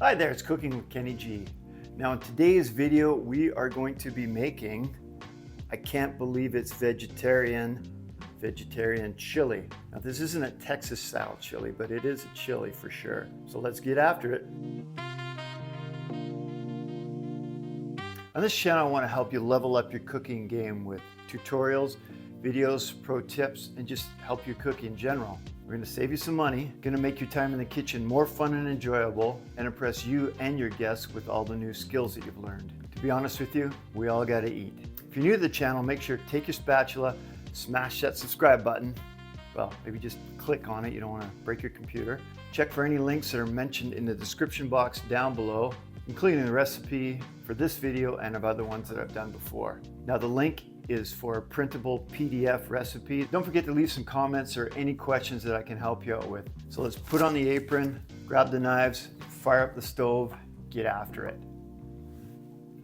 Hi there, it's Cooking with Kenny G. Now in today's video, we are going to be making, I can't believe it's vegetarian chili. Now this isn't a Texas style chili, but it is a chili for sure. So let's get after it. On this channel, I want to help you level up your cooking game with tutorials, videos, pro tips, and just help you cook in general. We're going to save you some money, going to make your time in the kitchen more fun and enjoyable, and impress you and your guests with all the new skills that you've learned. To be honest with you, we all got to eat. If you're new to the channel, make sure to take your spatula, smash that subscribe button. Well, maybe just click on it. You don't want to break your computer. Check for any links that are mentioned in the description box down below, including the recipe for this video and of other ones that I've done before. Now the link is for a printable PDF recipe. Don't forget to leave some comments or any questions that I can help you out with. So let's put on the apron, grab the knives, fire up the stove, get after it.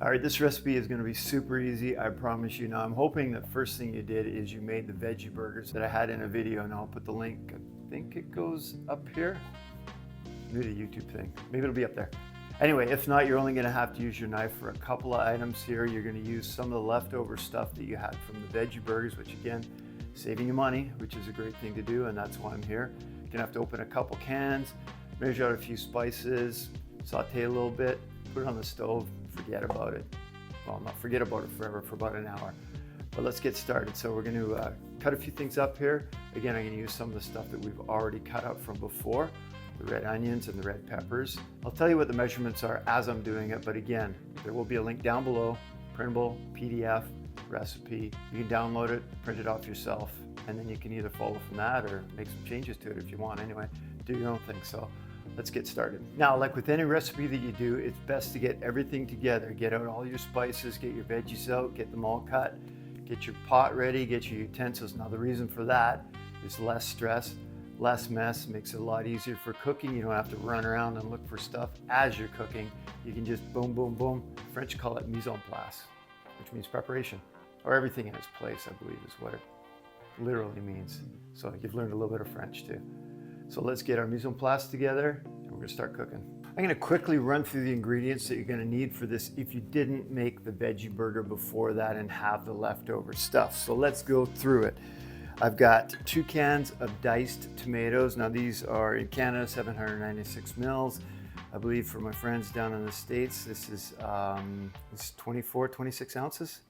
All right, this recipe is going to be super easy, I promise you. Now I'm hoping the first thing you did is you made the veggie burgers that I had in a video, and I'll put the link, I think it goes up here. New to YouTube thing, maybe it'll be up there. Anyway, if not, you're only going to have to use your knife for a couple of items here. You're going to use some of the leftover stuff that you had from the veggie burgers, which again, saving you money, which is a great thing to do, and that's why I'm here. You're going to have to open a couple cans, measure out a few spices, saute a little bit, put it on the stove, forget about it. Well, not forget about it forever, for about an hour. But let's get started. So we're going to cut a few things up here. Again, I'm going to use some of the stuff that we've already cut up from before. The red onions and the red peppers. I'll tell you what the measurements are as I'm doing it, but again, there will be a link down below, printable PDF recipe. You can download it, print it off yourself, and then you can either follow from that or make some changes to it if you want. Anyway, do your own thing. So let's get started. Now, like with any recipe that you do, it's best to get everything together. Get out all your spices, get your veggies out, get them all cut, get your pot ready, get your utensils. Now the reason for that is less stress, less mess, makes it a lot easier for cooking. You don't have to run around and look for stuff as you're cooking. You can just boom, boom, boom. French call it mise en place, which means preparation, or everything in its place, I believe is what it literally means. So you've learned a little bit of French too. So let's get our mise en place together and we're gonna start cooking. I'm gonna quickly run through the ingredients that you're gonna need for this if you didn't make the veggie burger before that and have the leftover stuff. So let's go through it. I've got 2 cans of diced tomatoes. Now these are in Canada, 796 mils. I believe for my friends down in the States, this is 24, 26 ounces,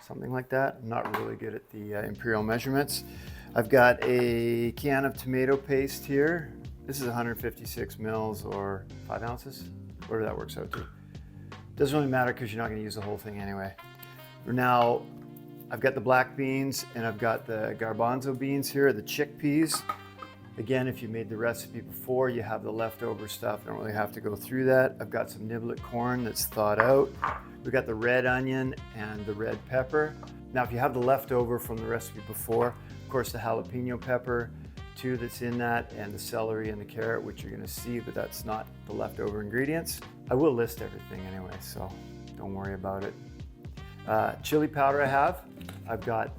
something like that. I'm not really good at the imperial measurements. I've got a can of tomato paste here. This is 156 mils or 5 ounces, whatever that works out to. Doesn't really matter because you're not gonna use the whole thing anyway. Now, I've got the black beans and I've got the garbanzo beans here, the chickpeas. Again, if you made the recipe before, you have the leftover stuff. Don't really have to go through that. I've got some niblet corn that's thawed out. We've got the red onion and the red pepper. Now, if you have the leftover from the recipe before, of course, the jalapeno pepper too that's in that, and the celery and the carrot, which you're gonna see, but that's not the leftover ingredients. I will list everything anyway, so don't worry about it. Chili powder I've got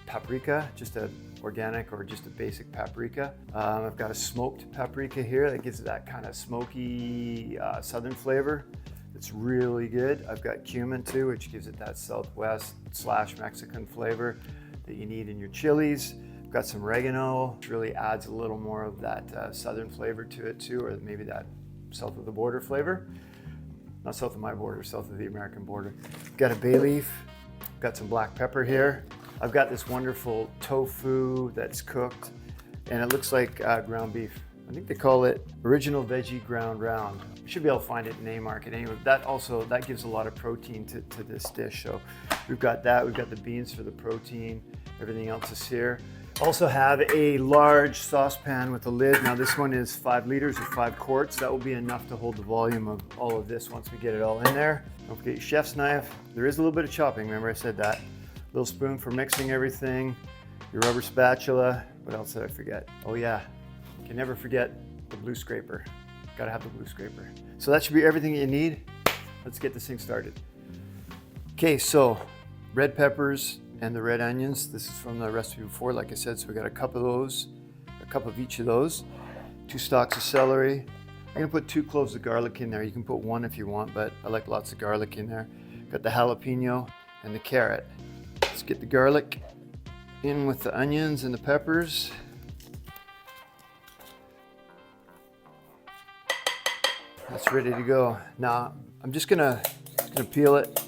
paprika, just a organic or just a basic paprika. I've got a smoked paprika here that gives it that kind of smoky southern flavor. It's really good. I've got cumin too, which gives it that Southwest / Mexican flavor that you need in your chilies. I've got some oregano, which really adds a little more of that southern flavor to it too, or maybe that south of the border flavor. Not south of my border, south of the American border. Got a bay leaf, got some black pepper here. I've got this wonderful tofu that's cooked, and it looks like ground beef. I think they call it original veggie ground round. You should be able to find it in A Market anyway. That gives a lot of protein to this dish. So we've got that, we've got the beans for the protein, everything else is here. Also have a large saucepan with a lid. Now this one is 5 liters or 5 quarts. That will be enough to hold the volume of all of this once we get it all in there. Don't forget your chef's knife. There is a little bit of chopping, remember I said that. Little spoon for mixing everything. Your rubber spatula. What else did I forget? Oh yeah, you can never forget the blue scraper. Gotta have the blue scraper. So that should be everything you need. Let's get this thing started. Okay, so red peppers and the red onions. This is from the recipe before, like I said, so we got a cup of those, a cup of each of those, 2 stalks of celery, I'm gonna put 2 cloves of garlic in there. You can put 1 if you want, but I like lots of garlic in there. Got the jalapeno and the carrot. Let's get the garlic in with the onions and the peppers. That's ready to go. Now, I'm just gonna peel it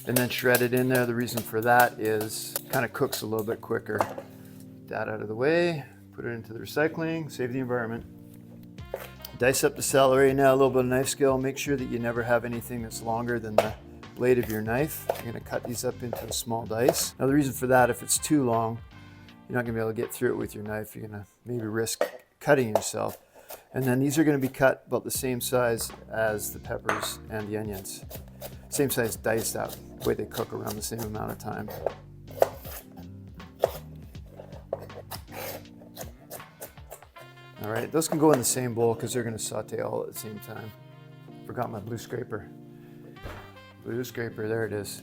and then shred it in there. The reason for that is it kind of cooks a little bit quicker. Get that out of the way, put it into the recycling, save the environment. Dice up the celery now, a little bit of knife skill. Make sure that you never have anything that's longer than the blade of your knife. You're gonna cut these up into a small dice. Now the reason for that, if it's too long, you're not gonna be able to get through it with your knife. You're gonna maybe risk cutting yourself. And then these are gonna be cut about the same size as the peppers and the onions. Same size dice, that way they cook around the same amount of time. All right, those can go in the same bowl because they're gonna saute all at the same time. Forgot my blue scraper. Blue scraper, there it is.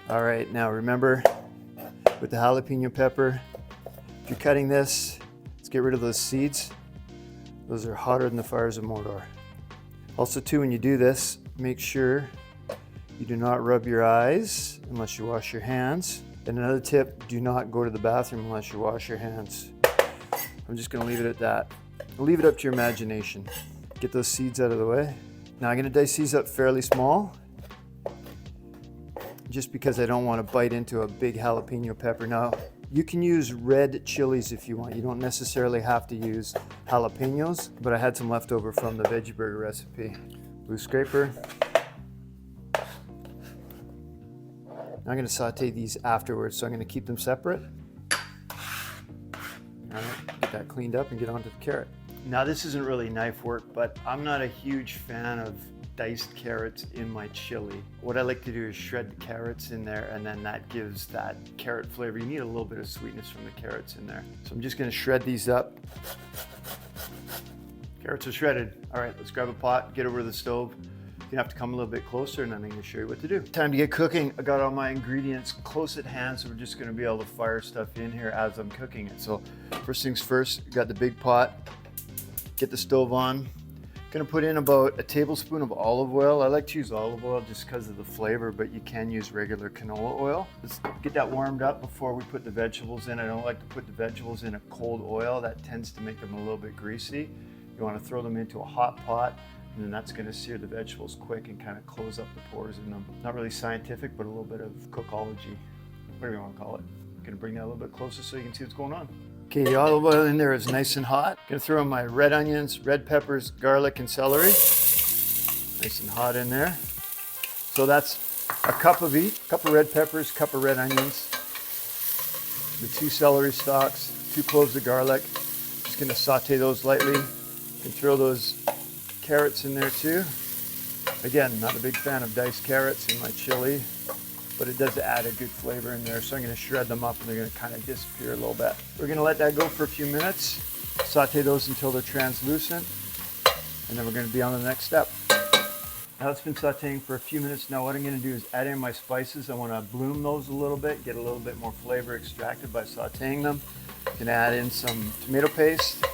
All right, now remember, with the jalapeno pepper, if you're cutting this, let's get rid of those seeds. Those are hotter than the fires of Mordor. Also too, when you do this, make sure you do not rub your eyes unless you wash your hands. And another tip, do not go to the bathroom unless you wash your hands. I'm just gonna leave it at that. I'll leave it up to your imagination. Get those seeds out of the way. Now I'm gonna dice these up fairly small, just because I don't want to bite into a big jalapeno pepper. Now, you can use red chilies if you want. You don't necessarily have to use jalapenos, but I had some left over from the veggie burger recipe. Blue scraper. Now I'm gonna saute these afterwards, so I'm gonna keep them separate. All right, get that cleaned up and get onto the carrot. Now this isn't really knife work, but I'm not a huge fan of diced carrots in my chili. What I like to do is shred the carrots in there, and then that gives that carrot flavor. You need a little bit of sweetness from the carrots in there. So I'm just gonna shred these up. Carrots are shredded. All right, let's grab a pot, get over to the stove. You have to come a little bit closer, and then I'm gonna show you what to do. Time to get cooking. I got all my ingredients close at hand, so we're just gonna be able to fire stuff in here as I'm cooking it. So first things first, got the big pot. Get the stove on. Gonna put in about a tablespoon of olive oil. I like to use olive oil just because of the flavor, but you can use regular canola oil. Let's get that warmed up before we put the vegetables in. I don't like to put the vegetables in a cold oil. That tends to make them a little bit greasy. You wanna throw them into a hot pot, and then that's gonna sear the vegetables quick and kind of close up the pores in them. Not really scientific, but a little bit of cookology, whatever you wanna call it. Gonna bring that a little bit closer so you can see what's going on. Okay, the olive oil in there is nice and hot. Gonna throw in my red onions, red peppers, garlic, and celery. Nice and hot in there. So that's a cup of each, cup of red peppers, cup of red onions, the 2 celery stalks, 2 cloves of garlic. Just gonna saute those lightly. You can throw those carrots in there too. Again, not a big fan of diced carrots in my chili, but it does add a good flavor in there. So I'm gonna shred them up and they're gonna kind of disappear a little bit. We're gonna let that go for a few minutes, saute those until they're translucent, and then we're gonna be on the next step. Now it's been sauteing for a few minutes. Now what I'm gonna do is add in my spices. I wanna bloom those a little bit, get a little bit more flavor extracted by sauteing them. I'm gonna add in some tomato paste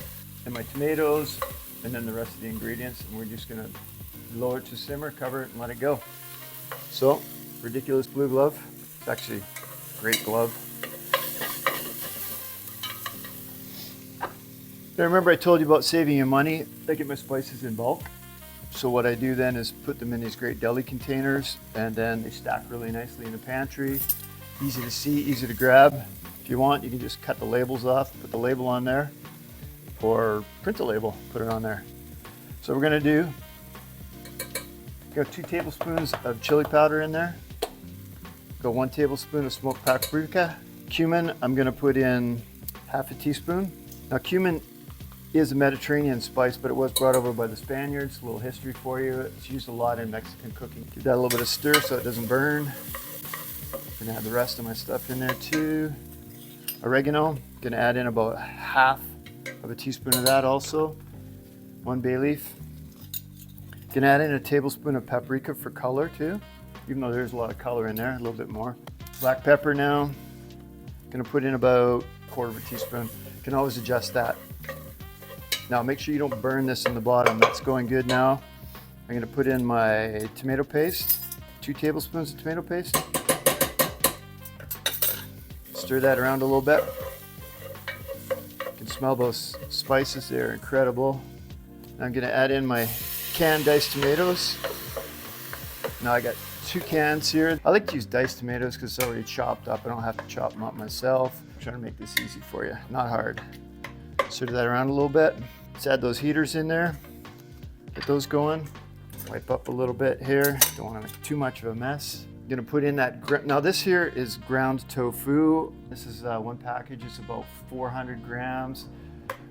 and my tomatoes, and then the rest of the ingredients, and we're just gonna lower it to simmer, cover it, and let it go. So, ridiculous blue glove. It's actually a great glove. Now remember I told you about saving you money. I get my spices in bulk. So what I do then is put them in these great deli containers, and then they stack really nicely in the pantry. Easy to see, easy to grab. If you want, you can just cut the labels off, put the label on there, or print the label, put it on there. So we're gonna do, got 2 tablespoons of chili powder in there. Got 1 tablespoon of smoked paprika. Cumin, I'm gonna put in half a teaspoon. Now cumin is a Mediterranean spice, but it was brought over by the Spaniards. A little history for you. It's used a lot in Mexican cooking. Give that a little bit of stir so it doesn't burn. I'm gonna add the rest of my stuff in there too. Oregano, gonna add in about half of a teaspoon of that also. 1 bay leaf. Gonna add in a tablespoon of paprika for color too, even though there's a lot of color in there, a little bit more. Black pepper now. Gonna put in about 1/4 teaspoon. Can always adjust that. Now make sure you don't burn this in the bottom. That's going good now. I'm gonna put in my tomato paste, 2 tablespoons of tomato paste. Stir that around a little bit. You can smell those spices, they're incredible. Now I'm gonna add in my canned diced tomatoes. Now I got 2 cans here. I like to use diced tomatoes because it's already chopped up. I don't have to chop them up myself. I'm trying to make this easy for you, not hard. Stir that around a little bit. Let's add those heaters in there. Get those going. Wipe up a little bit here. Don't want to make too much of a mess. I'm gonna put in that, now this here is ground tofu. This is one package, it's about 400 grams,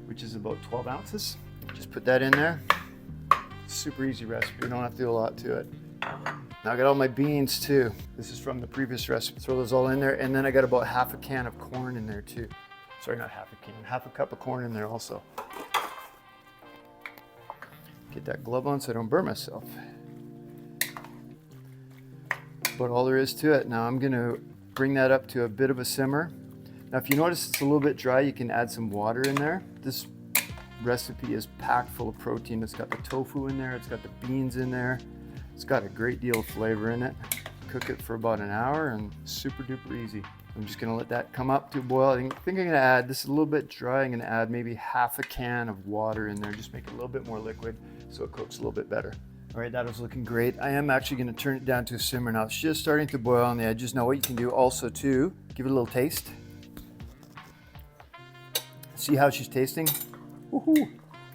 which is about 12 ounces. Just put that in there. Super easy recipe, you don't have to do a lot to it. Now I got all my beans too. This is from the previous recipe. Throw those all in there, and then I got about half a can of corn in there too. Sorry, not half a can, half a cup of corn in there also. Get that glove on so I don't burn myself. But all there is to it. Now I'm gonna bring that up to a bit of a simmer. Now if you notice it's a little bit dry, you can add some water in there. This recipe is packed full of protein. It's got the tofu in there, it's got the beans in there. It's got a great deal of flavor in it. Cook it for about an hour and super duper easy. I'm just gonna let that come up to a boil. I think I'm gonna add, this is a little bit dry, I'm gonna add maybe half a can of water in there, just make it a little bit more liquid so it cooks a little bit better. All right, that was looking great. I am actually gonna turn it down to a simmer now. It's just starting to boil on the edges. Now what you can do also too, give it a little taste. See how she's tasting? Woohoo!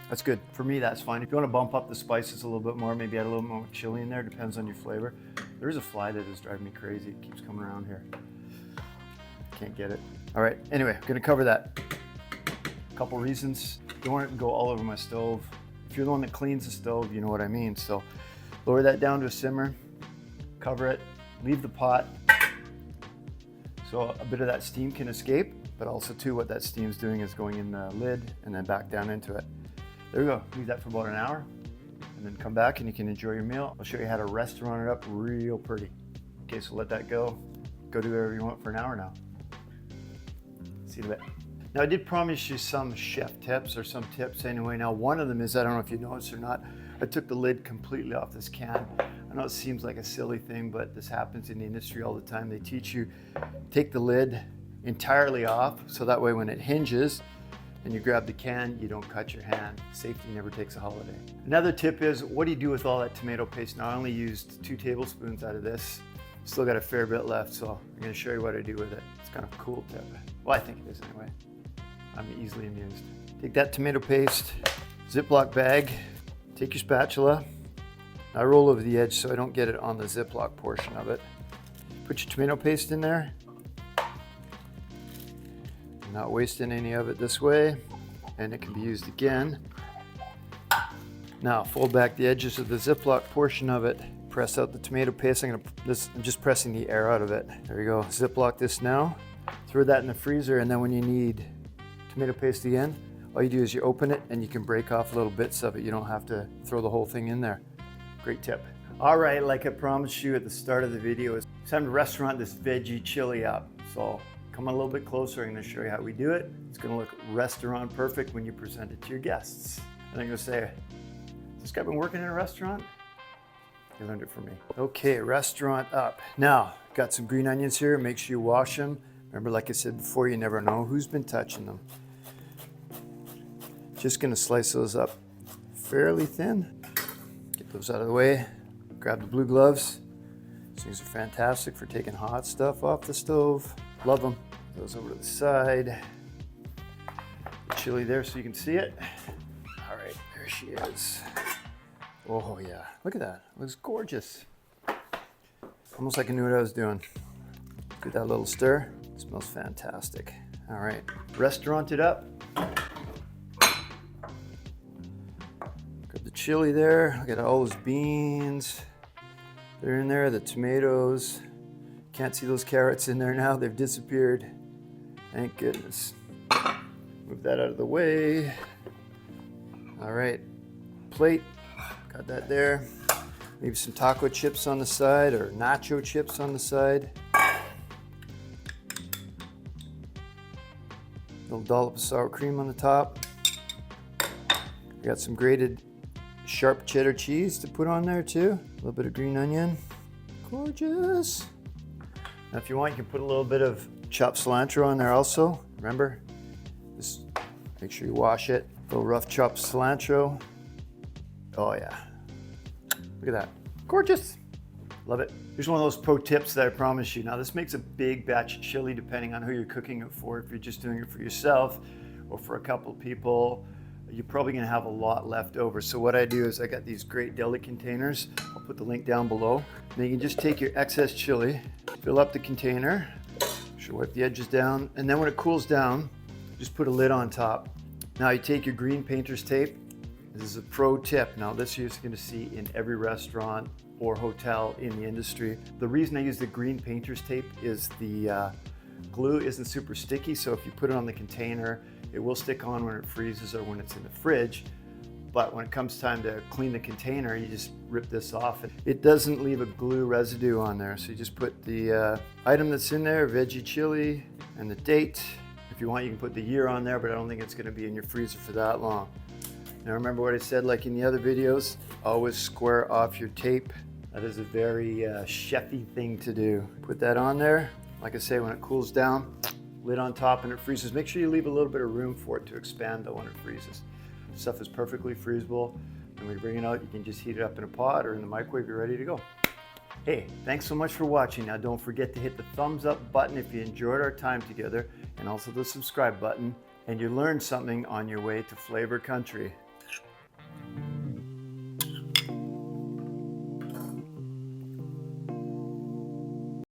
That's good. For me, that's fine. If you want to bump up the spices a little bit more, maybe add a little more chili in there, depends on your flavor. There is a fly that is driving me crazy. It keeps coming around here. Can't get it. All right, anyway, I'm gonna cover that. A couple reasons. Don't want it to go all over my stove. If you're the one that cleans the stove, you know what I mean. So lower that down to a simmer, cover it, leave the pot so a bit of that steam can escape, but also too what that steam's doing is going in the lid and then back down into it. There we go, leave that for about an hour and then come back and you can enjoy your meal. I'll show you how to restaurant it up real pretty. Okay, so let that go. Go do whatever you want for an hour now. See you in a bit. Now I did promise you some chef tips, or some tips anyway. Now one of them is, I don't know if you noticed or not, I took the lid completely off this can. I know it seems like a silly thing, but this happens in the industry all the time. They teach you, take the lid entirely off, so that way when it hinges and you grab the can, you don't cut your hand. Safety never takes a holiday. Another tip is, what do you do with all that tomato paste? Now I only used 2 tablespoons out of this. Still got a fair bit left, so I'm gonna show you what I do with it. It's kind of a cool tip. Well, I think it is anyway. I'm easily amused. Take that tomato paste, Ziploc bag, take your spatula. I roll over the edge so I don't get it on the Ziploc portion of it. Put your tomato paste in there. Not wasting any of it this way, and it can be used again. Now fold back the edges of the Ziploc portion of it. Press out the tomato paste. I'm just pressing the air out of it. There we go. Ziploc this now. Throw that in the freezer, and then when you need tomato paste again, all you do is you open it and you can break off little bits of it. You don't have to throw the whole thing in there. Great tip. All right, like I promised you at the start of the video, it's time to restaurant this veggie chili up. So come a little bit closer. I'm going to show you how we do it. It's going to look restaurant perfect when you present it to your guests. And I'm going to say, has this guy been working in a restaurant? He learned it from me. Okay, restaurant up. Now, got some green onions here. Make sure you wash them. Remember, like I said before, you never know who's been touching them. Just going to slice those up fairly thin. Get those out of the way. Grab the blue gloves. These things are fantastic for taking hot stuff off the stove. Love them. Those over to the side. Chili there so you can see it. All right, there she is. Oh yeah, look at that. It looks gorgeous. Almost like I knew what I was doing. Give that little stir. It smells fantastic. All right, restaurant it up. Got the chili there. Look at all those beans. They're in there, the tomatoes. Can't see those carrots in there now. They've disappeared. Thank goodness. Move that out of the way. All right, plate. Got that there. Maybe some taco chips on the side or nacho chips on the side. Little dollop of sour cream on the top. We got some grated sharp cheddar cheese to put on there too. A little bit of green onion. Gorgeous. Now if you want, you can put a little bit of chopped cilantro on there also. Remember, just make sure you wash it. A little rough chopped cilantro. Oh yeah. Look at that. Gorgeous. Love it. Here's one of those pro tips that I promise you. Now this makes a big batch of chili depending on who you're cooking it for. If you're just doing it for yourself or for a couple of people, you're probably gonna have a lot left over. So what I do is I got these great deli containers. I'll put the link down below. Then you can just take your excess chili, fill up the container, should wipe the edges down, and then when it cools down, just put a lid on top. Now you take your green painter's tape. This is a pro tip. Now this you're gonna see in every restaurant or hotel in the industry. The reason I use the green painter's tape is the glue isn't super sticky, so if you put it on the container, it will stick on when it freezes or when it's in the fridge. But when it comes time to clean the container, you just rip this off. It doesn't leave a glue residue on there, so you just put the item that's in there, veggie chili, and the date. If you want, you can put the year on there, but I don't think it's gonna be in your freezer for that long. Now remember what I said like in the other videos, always square off your tape. That is a very chefy thing to do. Put that on there. Like I say, when it cools down, lid on top and it freezes. Make sure you leave a little bit of room for it to expand though when it freezes. Stuff is perfectly freezable. And when you bring it out, you can just heat it up in a pot or in the microwave, you're ready to go. Hey, thanks so much for watching. Now don't forget to hit the thumbs up button if you enjoyed our time together, and also the subscribe button, and you learned something on your way to Flavor Country.